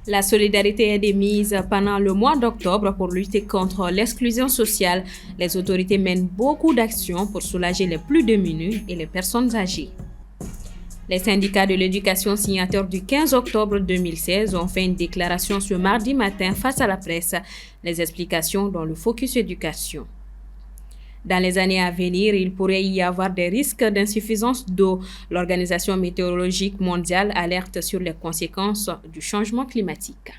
La solidarité est démise pendant le mois d'octobre pour lutter contre l'exclusion sociale. Les autorités mènent beaucoup d'actions pour soulager les plus démunis et les personnes âgées. Les syndicats de l'éducation signataires du 15 octobre 2016 ont fait une déclaration ce mardi matin face à la presse. Les explications dans le Focus Éducation. Dans les années à venir, il pourrait y avoir des risques d'insuffisance d'eau. L'Organisation météorologique mondiale alerte sur les conséquences du changement climatique.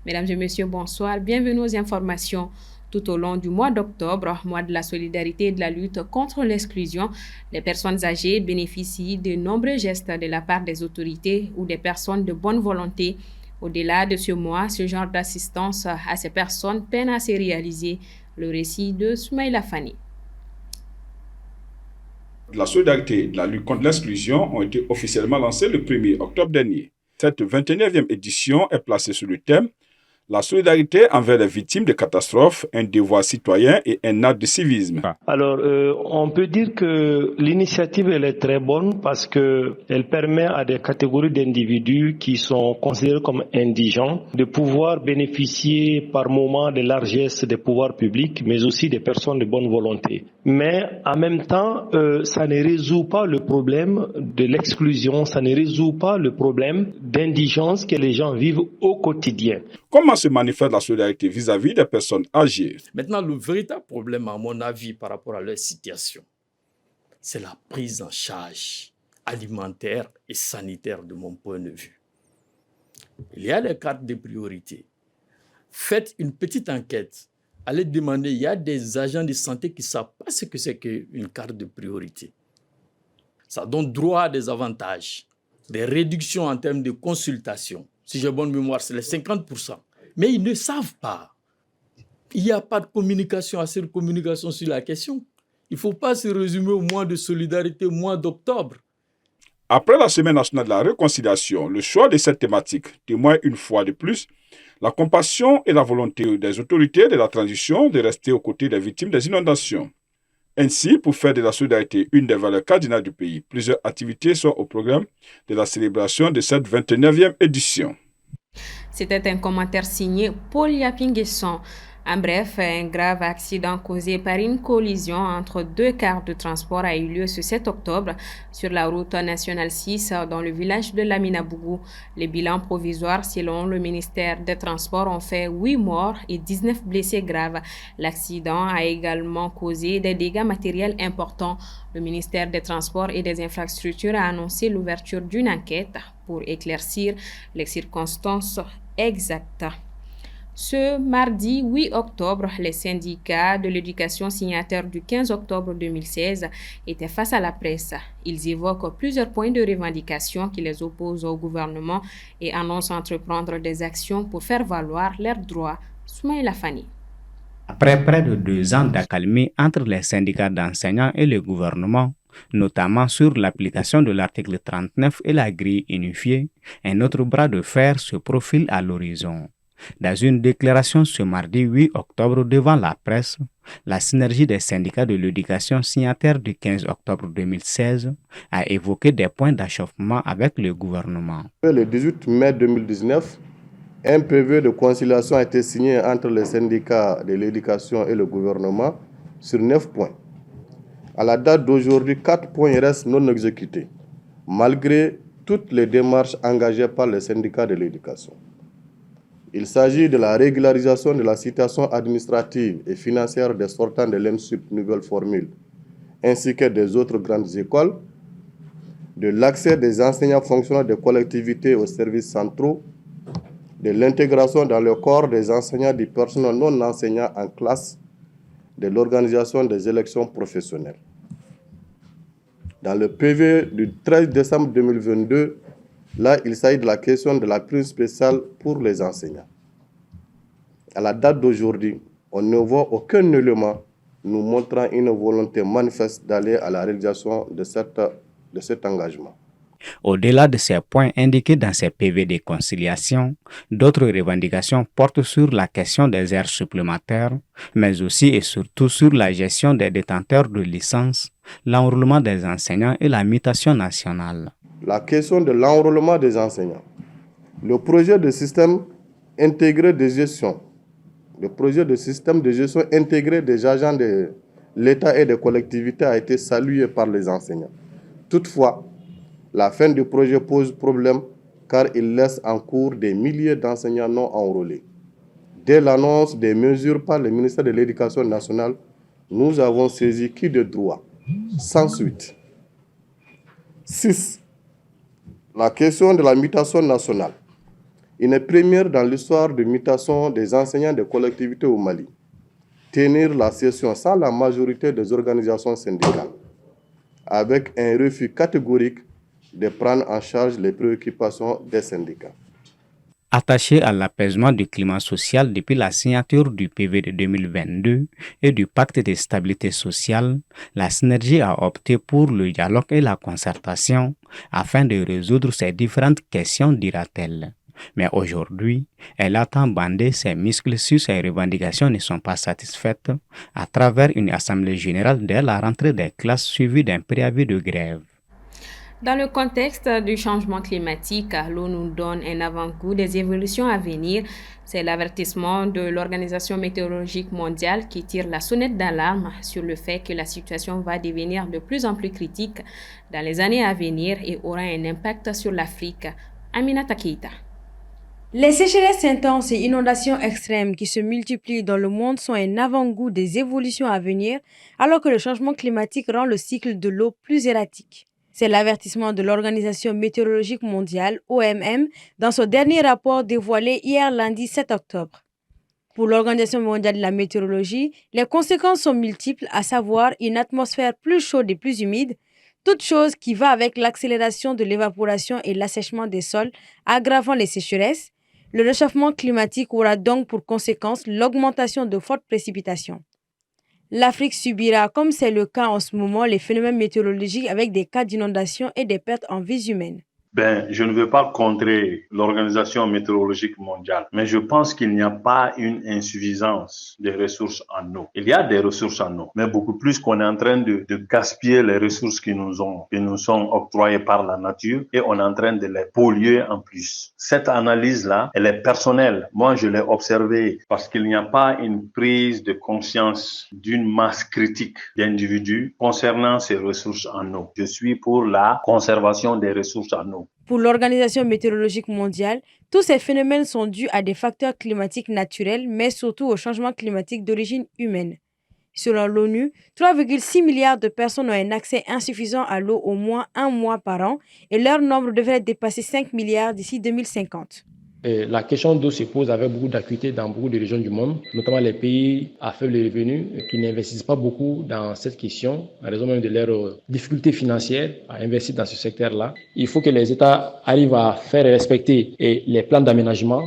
Mesdames et messieurs, bonsoir. Bienvenue aux informations. Tout au long du mois d'octobre, mois de la solidarité et de la lutte contre l'exclusion, les personnes âgées bénéficient de nombreux gestes de la part des autorités ou des personnes de bonne volonté. Au-delà de ce mois, ce genre d'assistance à ces personnes peine à se réaliser. Le récit de Soumaïla Fani. La solidarité et de la lutte contre l'exclusion ont été officiellement lancées le 1er octobre dernier. Cette 29e édition est placée sous le thème « La solidarité envers les victimes de catastrophes, un devoir citoyen et un acte de civisme ». Alors, on peut dire que l'initiative elle est très bonne parce qu'elle permet à des catégories d'individus qui sont considérés comme indigents de pouvoir bénéficier par moment des largesses des pouvoirs publics, mais aussi des personnes de bonne volonté. Mais en même temps, ça ne résout pas le problème de l'exclusion, ça ne résout pas le problème d'indigence que les gens vivent au quotidien. Comment se manifeste la solidarité vis-à-vis des personnes âgées? Maintenant, le véritable problème, à mon avis, par rapport à leur situation, c'est la prise en charge alimentaire et sanitaire de mon point de vue. Il y a les cartes de priorité. Faites une petite enquête. Allez demander, il y a des agents de santé qui ne savent pas ce que c'est qu'une carte de priorité. Ça donne droit à des avantages, des réductions en termes de consultation. Si j'ai bonne mémoire, c'est les 50%. Mais ils ne savent pas. Il n'y a pas de communication, assez de communication sur la question. Il ne faut pas se résumer au mois de solidarité, au mois d'octobre. Après la Semaine nationale de la réconciliation, le choix de cette thématique témoigne une fois de plus la compassion et la volonté des autorités de la transition de rester aux côtés des victimes des inondations. Ainsi, pour faire de la solidarité une des valeurs cardinales du pays, plusieurs activités sont au programme de la célébration de cette 29e édition. C'était un commentaire signé Paul Yapinguesson. En bref, un grave accident causé par une collision entre deux cars de transport a eu lieu ce 7 octobre sur la route nationale 6 dans le village de Laminabougou. Les bilans provisoires selon le ministère des Transports ont fait 8 morts et 19 blessés graves. L'accident a également causé des dégâts matériels importants. Le ministère des Transports et des Infrastructures a annoncé l'ouverture d'une enquête pour éclaircir les circonstances exactes. Ce mardi 8 octobre, les syndicats de l'éducation signataires du 15 octobre 2016 étaient face à la presse. Ils évoquent plusieurs points de revendication qui les opposent au gouvernement et annoncent entreprendre des actions pour faire valoir leurs droits. Soumaïla Fani. Après près de 2 ans d'accalmie entre les syndicats d'enseignants et le gouvernement, notamment sur l'application de l'article 39 et la grille unifiée, un autre bras de fer se profile à l'horizon. Dans une déclaration ce mardi 8 octobre devant la presse, la synergie des syndicats de l'éducation signataires du 15 octobre 2016 a évoqué des points d'achoppement avec le gouvernement. Le 18 mai 2019, un PV de conciliation a été signé entre les syndicats de l'éducation et le gouvernement sur 9 points. À la date d'aujourd'hui, 4 points restent non exécutés, malgré toutes les démarches engagées par les syndicats de l'éducation. Il s'agit de la régularisation de la situation administrative et financière des sortants de l'ENSUP nouvelle formule, ainsi que des autres grandes écoles, de l'accès des enseignants fonctionnaires des collectivités aux services centraux, de l'intégration dans le corps des enseignants du personnel non enseignant en classe, de l'organisation des élections professionnelles. Dans le PV du 13 décembre 2022, là, il s'agit de la question de la prime spéciale pour les enseignants. À la date d'aujourd'hui, on ne voit aucun élément nous montrant une volonté manifeste d'aller à la réalisation de cet engagement. Au-delà de ces points indiqués dans ces PV de conciliation, d'autres revendications portent sur la question des heures supplémentaires, mais aussi et surtout sur la gestion des détenteurs de licences, l'enrôlement des enseignants et la mutation nationale. La question de l'enrôlement des enseignants Le projet de système intégré de gestion, le projet de système de gestion intégré des agents de l'État et des collectivités a été salué par les enseignants. Toutefois, la fin du projet pose problème car il laisse en cours des milliers d'enseignants non enrôlés. Dès l'annonce des mesures par le ministère de l'Éducation nationale, nous avons saisi qui de droit, sans suite. 6. La question de la mutation nationale. Une première dans l'histoire de mutation des enseignants des collectivités au Mali. Tenir la session sans la majorité des organisations syndicales, avec un refus catégorique de prendre en charge les préoccupations des syndicats. Attaché à l'apaisement du climat social depuis la signature du PV de 2022 et du pacte de stabilité sociale, la synergie a opté pour le dialogue et la concertation afin de résoudre ces différentes questions, dira-t-elle. Mais aujourd'hui, elle attend bander ses muscles si ses revendications ne sont pas satisfaites à travers une assemblée générale dès la rentrée des classes suivie d'un préavis de grève. Dans le contexte du changement climatique, l'eau nous donne un avant-goût des évolutions à venir. C'est l'avertissement de l'Organisation météorologique mondiale qui tire la sonnette d'alarme sur le fait que la situation va devenir de plus en plus critique dans les années à venir et aura un impact sur l'Afrique. Aminata Keita. Les sécheresses intenses et inondations extrêmes qui se multiplient dans le monde sont un avant-goût des évolutions à venir, alors que le changement climatique rend le cycle de l'eau plus erratique. C'est l'avertissement de l'Organisation météorologique mondiale, OMM, dans son dernier rapport dévoilé hier lundi 7 octobre. Pour l'Organisation mondiale de la météorologie, les conséquences sont multiples, à savoir une atmosphère plus chaude et plus humide, toute chose qui va avec l'accélération de l'évaporation et l'assèchement des sols, aggravant les sécheresses. Le réchauffement climatique aura donc pour conséquence l'augmentation de fortes précipitations. L'Afrique subira, comme c'est le cas en ce moment, les phénomènes météorologiques avec des cas d'inondation et des pertes en vies humaines. Je ne veux pas contrer l'Organisation météorologique mondiale, mais je pense qu'il n'y a pas une insuffisance des ressources en eau. Il y a des ressources en eau, mais beaucoup plus qu'on est en train de gaspiller les ressources qui nous sont octroyées par la nature et on est en train de les polluer en plus. Cette analyse-là, elle est personnelle. Moi, je l'ai observée parce qu'il n'y a pas une prise de conscience d'une masse critique d'individus concernant ces ressources en eau. Je suis pour la conservation des ressources en eau. Pour l'Organisation météorologique mondiale, tous ces phénomènes sont dus à des facteurs climatiques naturels, mais surtout au changement climatique d'origine humaine. Selon l'ONU, 3,6 milliards de personnes ont un accès insuffisant à l'eau au moins un mois par an et leur nombre devrait dépasser 5 milliards d'ici 2050. La question d'eau se pose avec beaucoup d'acuité dans beaucoup de régions du monde, notamment les pays à faible revenu qui n'investissent pas beaucoup dans cette question, à raison même de leurs difficultés financières à investir dans ce secteur-là. Il faut que les États arrivent à faire respecter les plans d'aménagement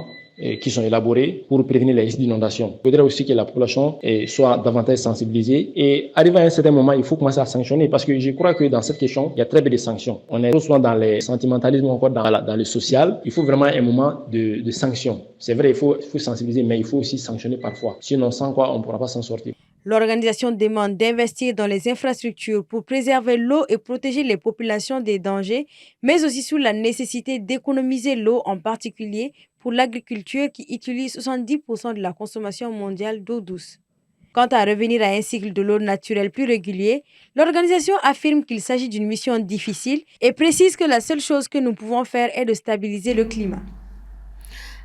qui sont élaborés pour prévenir les risques d'inondation. Il faudrait aussi que la population soit davantage sensibilisée et arrivé à un certain moment, il faut commencer à sanctionner parce que je crois que dans cette question, il y a très peu de sanctions. On est trop souvent dans le sentimentalisme ou encore dans le social. Il faut vraiment un moment de sanction. C'est vrai, il faut sensibiliser, mais il faut aussi sanctionner parfois. Sinon, sans quoi, on ne pourra pas s'en sortir. L'organisation demande d'investir dans les infrastructures pour préserver l'eau et protéger les populations des dangers, mais aussi sur la nécessité d'économiser l'eau, en particulier pour l'agriculture qui utilise 70% de la consommation mondiale d'eau douce. Quant à revenir à un cycle de l'eau naturelle plus régulier, l'organisation affirme qu'il s'agit d'une mission difficile et précise que la seule chose que nous pouvons faire est de stabiliser le climat.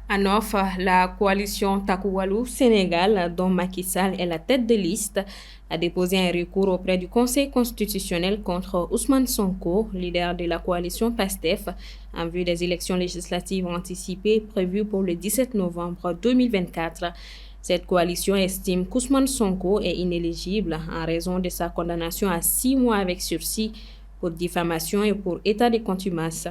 En offre, la coalition Takoualou Sénégal, dont Macky Sall est la tête de liste, a déposé un recours auprès du Conseil constitutionnel contre Ousmane Sonko, leader de la coalition PASTEF, en vue des élections législatives anticipées prévues pour le 17 novembre 2024. Cette coalition estime qu'Ousmane Sonko est inéligible en raison de sa condamnation à 6 mois avec sursis pour diffamation et pour état de contumace.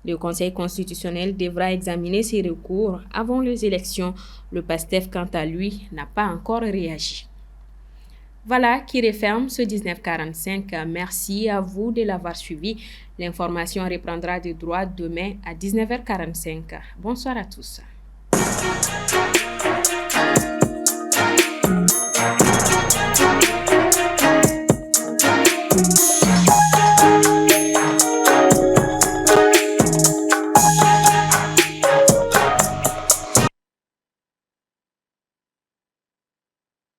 Le Conseil constitutionnel devra examiner ces recours avant les élections. Le PASTEF, quant à lui, n'a pas encore réagi. Voilà qui referme ce 1945. Merci à vous de l'avoir suivi. L'information reprendra de droit demain à 19h45. Bonsoir à tous.